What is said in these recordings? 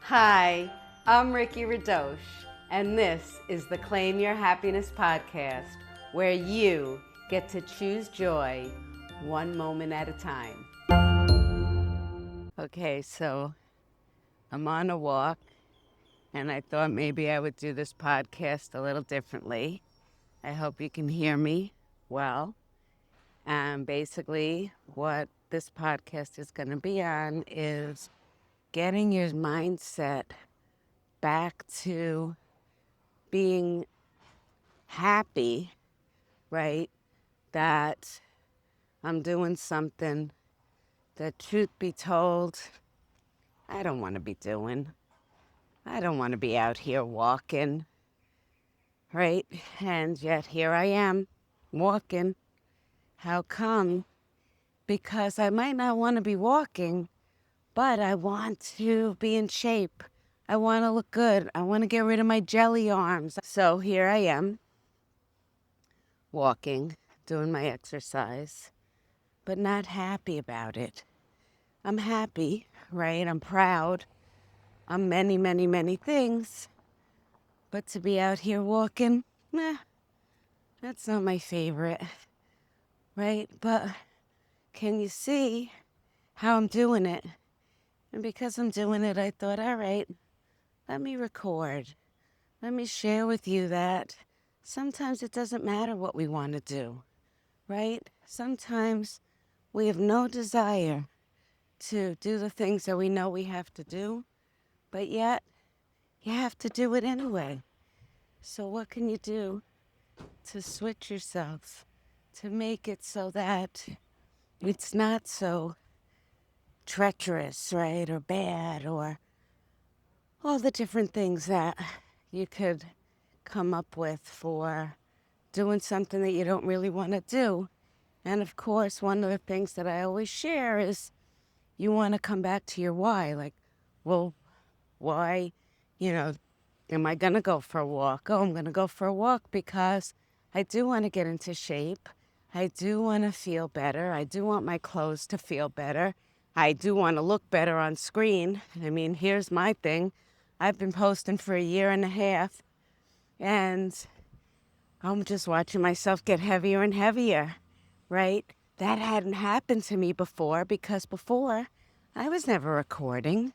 Hi, I'm Ricki Radosh, and this is the Claim Your Happiness podcast, where you get to choose joy one moment at a time. Okay, so I'm on a walk, and I thought maybe I would do this podcast a little differently. I hope you can hear me well. And basically, what this podcast is going to be on is getting your mindset back to being happy, right? That I'm doing something that, truth be told, I don't want to be doing. I don't want to be out here walking, right? And yet here I am walking. How come? Because I might not want to be walking, but I want to be in shape. I want to look good. I want to get rid of my jelly arms. So here I am, walking, doing my exercise, but not happy about it. I'm happy, right? I'm proud. I'm many, many, many things. But to be out here walking, that's not my favorite, right? But can you see how I'm doing it? And because I'm doing it, I thought, all right, let me record. Let me share with you that sometimes it doesn't matter what we want to do, right? Sometimes we have no desire to do the things that we know we have to do, but yet you have to do it anyway. So what can you do to switch yourself, to make it so that it's not so treacherous, right, or bad, or all the different things that you could come up with for doing something that you don't really want to do. And of course, one of the things that I always share is you want to come back to your why. Like, well, why, am I going to go for a walk? Oh, I'm going to go for a walk because I do want to get into shape. I do want to feel better. I do want my clothes to feel better. I do want to look better on screen. I mean, here's my thing. I've been posting for 1.5 years, and I'm just watching myself get heavier and heavier, right? That hadn't happened to me before because before I was never recording.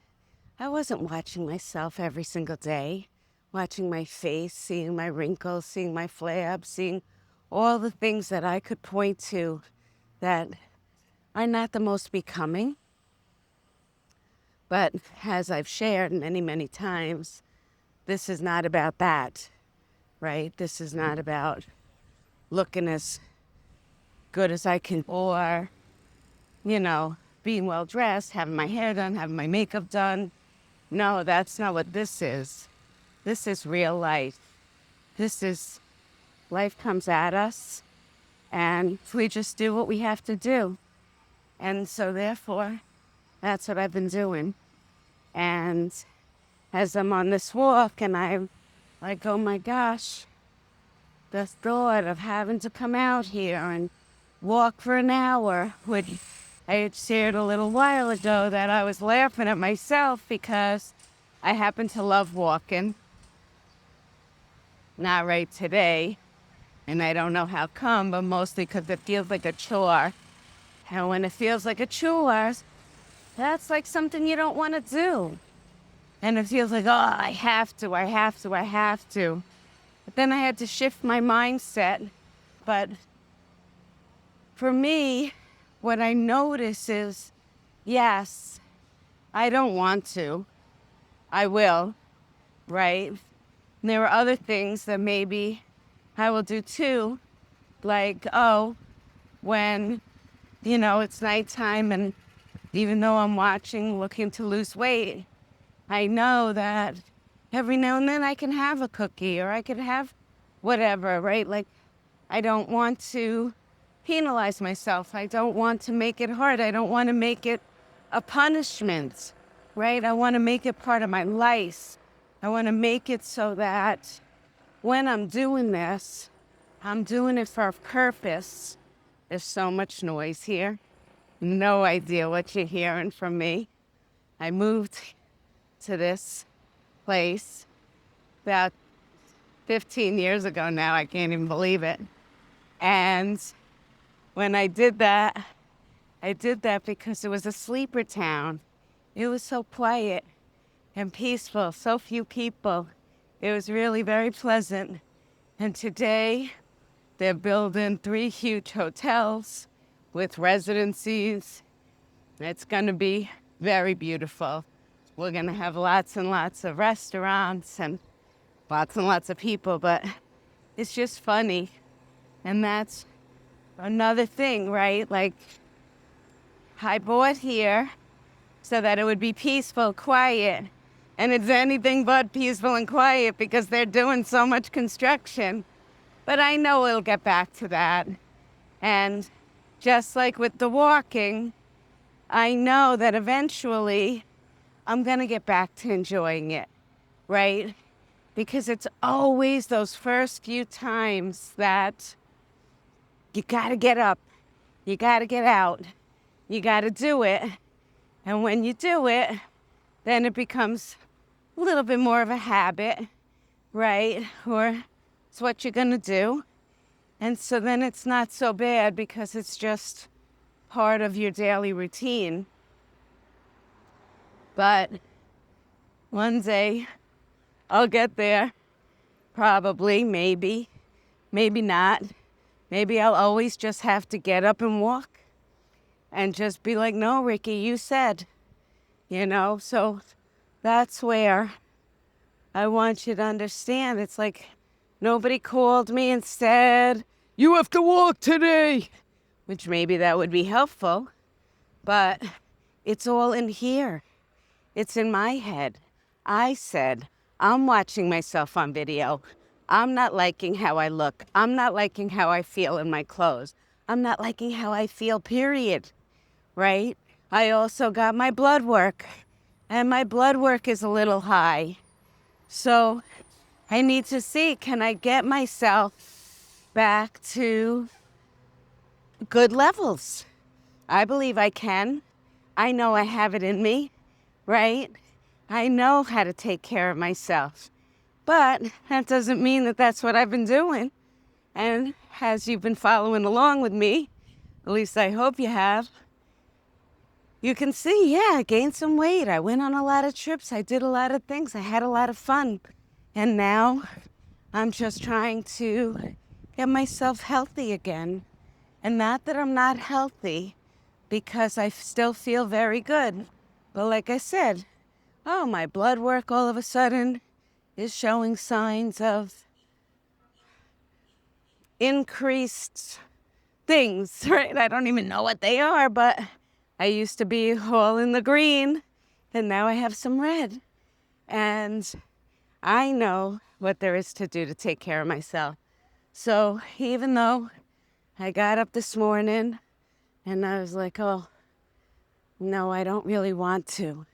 I wasn't watching myself every single day, watching my face, seeing my wrinkles, seeing my flabs, seeing all the things that I could point to that are not the most becoming. But as I've shared many, many times, this is not about that, right? This is not about looking as good as I can or, being well dressed, having my hair done, having my makeup done. No, that's not what this is. This is real life. This is life comes at us and we just do what we have to do. And so therefore, that's what I've been doing. And as I'm on this walk and I'm like, oh my gosh, the thought of having to come out here and walk for an hour, which I had shared a little while ago that I was laughing at myself because I happen to love walking. Not right today, and I don't know how come, but mostly because it feels like a chore. And when it feels like a chore, that's like something you don't want to do. And it feels like, oh, I have to. But then I had to shift my mindset. But for me, what I notice is, yes, I don't want to. I will, right? And there are other things that maybe I will do too. Like, when, it's nighttime and even though I'm looking to lose weight, I know that every now and then I can have a cookie or I could have whatever, right? Like, I don't want to penalize myself. I don't want to make it hard. I don't want to make it a punishment, right? I want to make it part of my life. I want to make it so that when I'm doing this, I'm doing it for a purpose. There's so much noise here. No idea what you're hearing from me. I moved to this place about 15 years ago now. I can't even believe it. And when I did that because it was a sleeper town. It was so quiet and peaceful, so few people. It was really very pleasant. And today, they're building 3 huge hotels with residencies. It's going to be very beautiful. We're going to have lots and lots of restaurants and lots of people, but it's just funny. And that's another thing, right? Like, I bought here so that it would be peaceful, quiet, and it's anything but peaceful and quiet because they're doing so much construction. But I know it'll get back to that. And just like with the walking, I know that eventually I'm going to get back to enjoying it, right? Because it's always those first few times that you got to get up, you got to get out, you got to do it. And when you do it, then it becomes a little bit more of a habit, right? Or it's what you're going to do. And so then it's not so bad because it's just part of your daily routine. But one day I'll get there. Probably, maybe not. Maybe I'll always just have to get up and walk and just be like, no, Ricki, you said, so that's where I want you to understand. It's like nobody called me and said, you have to walk today, which maybe that would be helpful, but it's all in here. It's in my head. I said, I'm watching myself on video. I'm not liking how I look. I'm not liking how I feel in my clothes. I'm not liking how I feel, period, right? I also got my blood work, and my blood work is a little high. So I need to see, can I get myself back to good levels? I believe I can. I know I have it in me, right? I know how to take care of myself. But that doesn't mean that that's what I've been doing. And as you've been following along with me, at least I hope you have, you can see, I gained some weight. I went on a lot of trips. I did a lot of things. I had a lot of fun. And now I'm just trying to get myself healthy again. And not that I'm not healthy, because I still feel very good. But like I said, my blood work all of a sudden is showing signs of increased things, right? I don't even know what they are, but I used to be all in the green, and now I have some red. And I know what there is to do to take care of myself. So even though I got up this morning and I was like, oh, no, I don't really want to.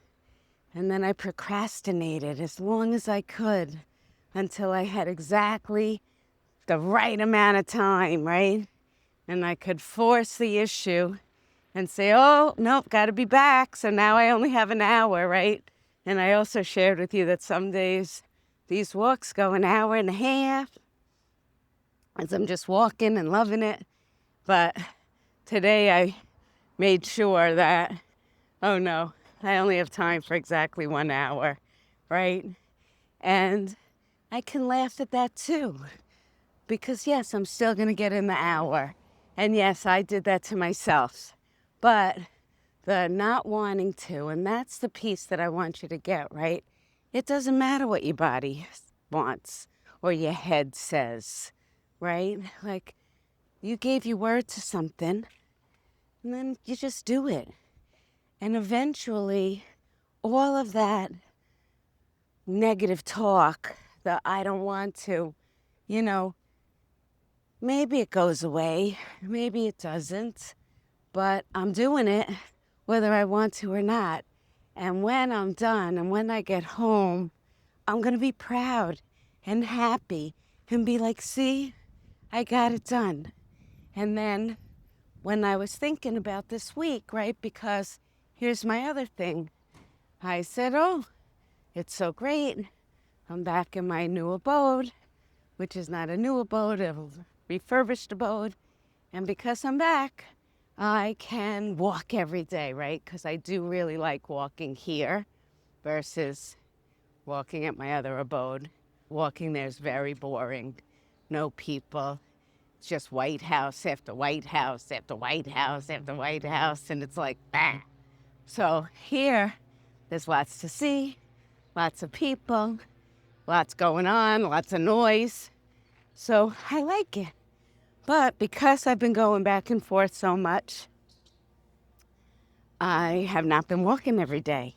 And then I procrastinated as long as I could until I had exactly the right amount of time, right? And I could force the issue and say, oh, nope, got to be back. So now I only have an hour, right? And I also shared with you that some days these walks go an hour and a half as I'm just walking and loving it. But today I made sure that, oh no, I only have time for exactly 1 hour, right? And I can laugh at that too. Because yes, I'm still going to get in the hour. And yes, I did that to myself. But the not wanting to, and that's the piece that I want you to get, right? It doesn't matter what your body wants or your head says, right? Like, you gave your word to something, and then you just do it. And eventually, all of that negative talk, the I don't want to, maybe it goes away, maybe it doesn't, but I'm doing it whether I want to or not. And when I'm done and when I get home, I'm going to be proud and happy and be like, see, I got it done. And then when I was thinking about this week, right, because here's my other thing. I said, oh, It's so great. I'm back in my new abode, which is not a new abode, a refurbished abode. And because I'm back, I can walk every day, right? Because I do really like walking here versus walking at my other abode. Walking there is very boring. No people. It's just White House after White House after White House after White House. And it's like, bah. So here, there's lots to see, lots of people, lots going on, lots of noise. So I like it. But because I've been going back and forth so much, I have not been walking every day.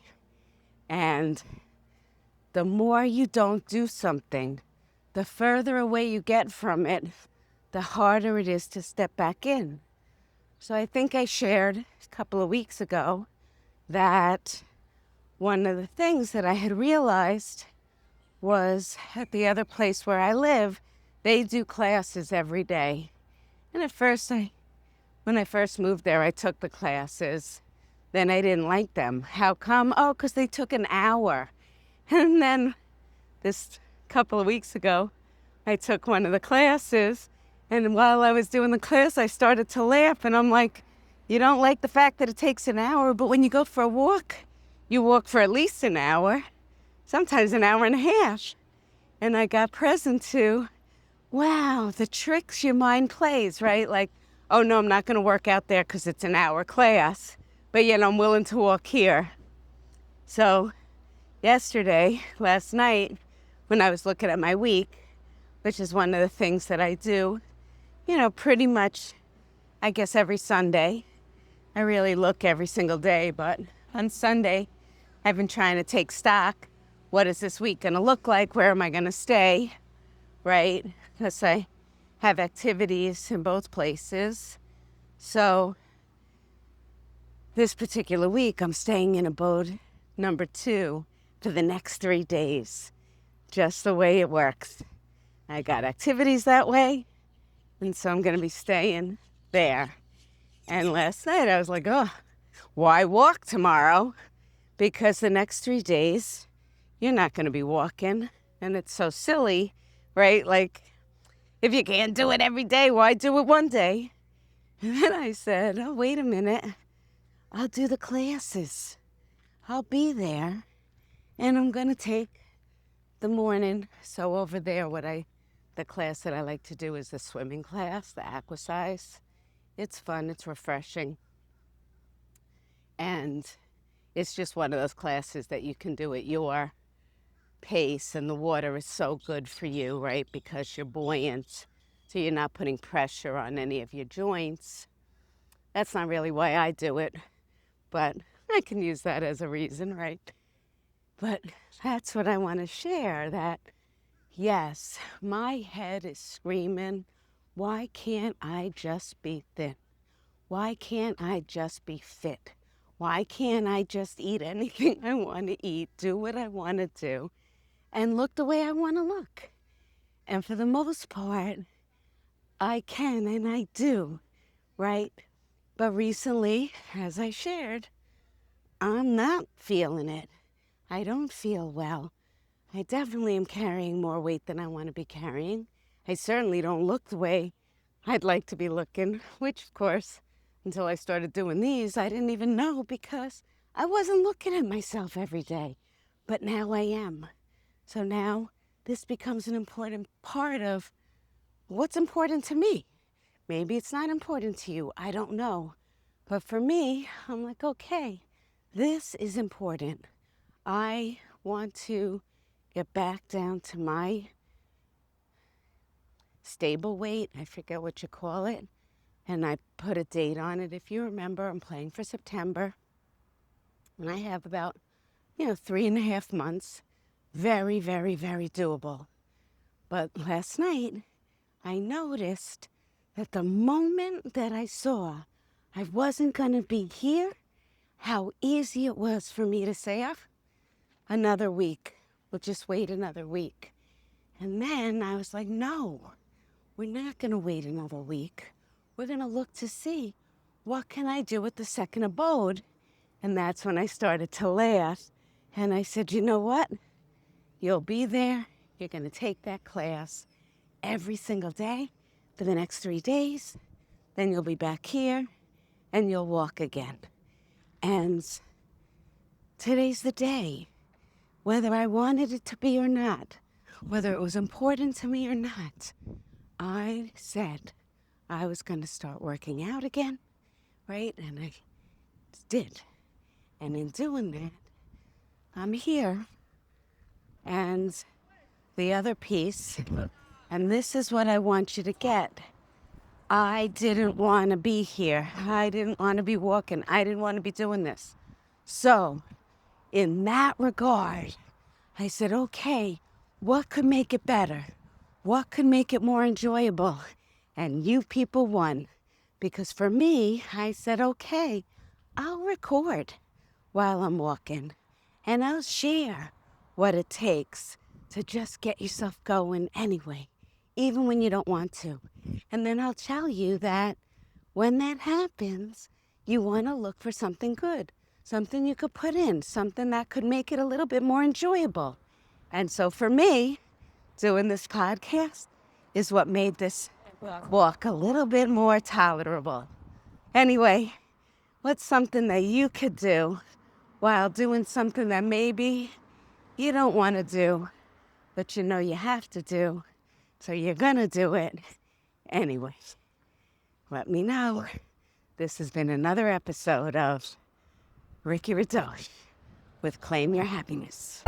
And the more you don't do something, the further away you get from it, the harder it is to step back in. So I think I shared a couple of weeks ago that one of the things that I had realized was at the other place where I live, they do classes every day. And at first, when I first moved there, I took the classes. Then I didn't like them. How come? Oh, because they took an hour. And then this couple of weeks ago, I took one of the classes. And while I was doing the class, I started to laugh. And I'm like, you don't like the fact that it takes an hour, but when you go for a walk, you walk for at least an hour, sometimes an hour and a half. And I got present to, wow, the tricks your mind plays, right? Like, oh no, I'm not going to work out there because it's an hour class, but yet I'm willing to walk here. So last night, when I was looking at my week, which is one of the things that I do, pretty much, I guess every Sunday. I really look every single day, but on Sunday, I've been trying to take stock. What is this week going to look like? Where am I going to stay? Right? Because I have activities in both places. So this particular week, I'm staying in abode number 2 for the next 3 days. Just the way it works. I got activities that way, and so I'm going to be staying there. And last night I was like, oh, why walk tomorrow? Because the next 3 days, you're not going to be walking. And it's so silly, right? Like, if you can't do it every day, why do it one day? And then I said, oh, wait a minute. I'll do the classes. I'll be there. And I'm going to take the morning. So over there, the class that I like to do is the swimming class, the aquasize. It's fun, it's refreshing. And it's just one of those classes that you can do at your pace, and the water is so good for you, right? Because you're buoyant, so you're not putting pressure on any of your joints. That's not really why I do it, but I can use that as a reason, right? But that's what I want to share, that yes, my head is screaming, why can't I just be thin? Why can't I just be fit? Why can't I just eat anything I want to eat, do what I want to do, and look the way I want to look? And for the most part, I can and I do, right? But recently, as I shared, I'm not feeling it. I don't feel well. I definitely am carrying more weight than I want to be carrying. I certainly don't look the way I'd like to be looking, which, of course, until I started doing these, I didn't even know because I wasn't looking at myself every day. But now I am. So now this becomes an important part of what's important to me. Maybe it's not important to you. I don't know. But for me, I'm like, okay, this is important. I want to get back down to my stable weight. I forget what you call it. And I put a date on it. If you remember, I'm planning for September. And I have about, 3.5 months. Very, very, very doable. But last night, I noticed that the moment that I saw I wasn't going to be here, how easy it was for me to say, oh, another week. We'll just wait another week. And then I was like, no, we're not going to wait another week. We're going to look to see what can I do with the second abode. And that's when I started to laugh. And I said, you know what? You'll be there. You're going to take that class every single day for the next 3 days. Then you'll be back here and you'll walk again. And today's the day, whether I wanted it to be or not, whether it was important to me or not. I said I was going to start working out again, right? And I did. And in doing that, I'm here. And the other piece, and this is what I want you to get. I didn't want to be here. I didn't want to be walking. I didn't want to be doing this. So, in that regard, I said, okay, what could make it better? What could make it more enjoyable? And you people won. Because for me, I said, okay, I'll record while I'm walking. And I'll share what it takes to just get yourself going anyway, even when you don't want to. And then I'll tell you that when that happens, you want to look for something good, something you could put in, something that could make it a little bit more enjoyable. And so for me, doing this podcast is what made this walk a little bit more tolerable. Anyway, what's something that you could do while doing something that maybe you don't want to do, but you know you have to do, so you're going to do it anyway? Let me know. This has been another episode of Ricki Radosh with Claim Your Happiness.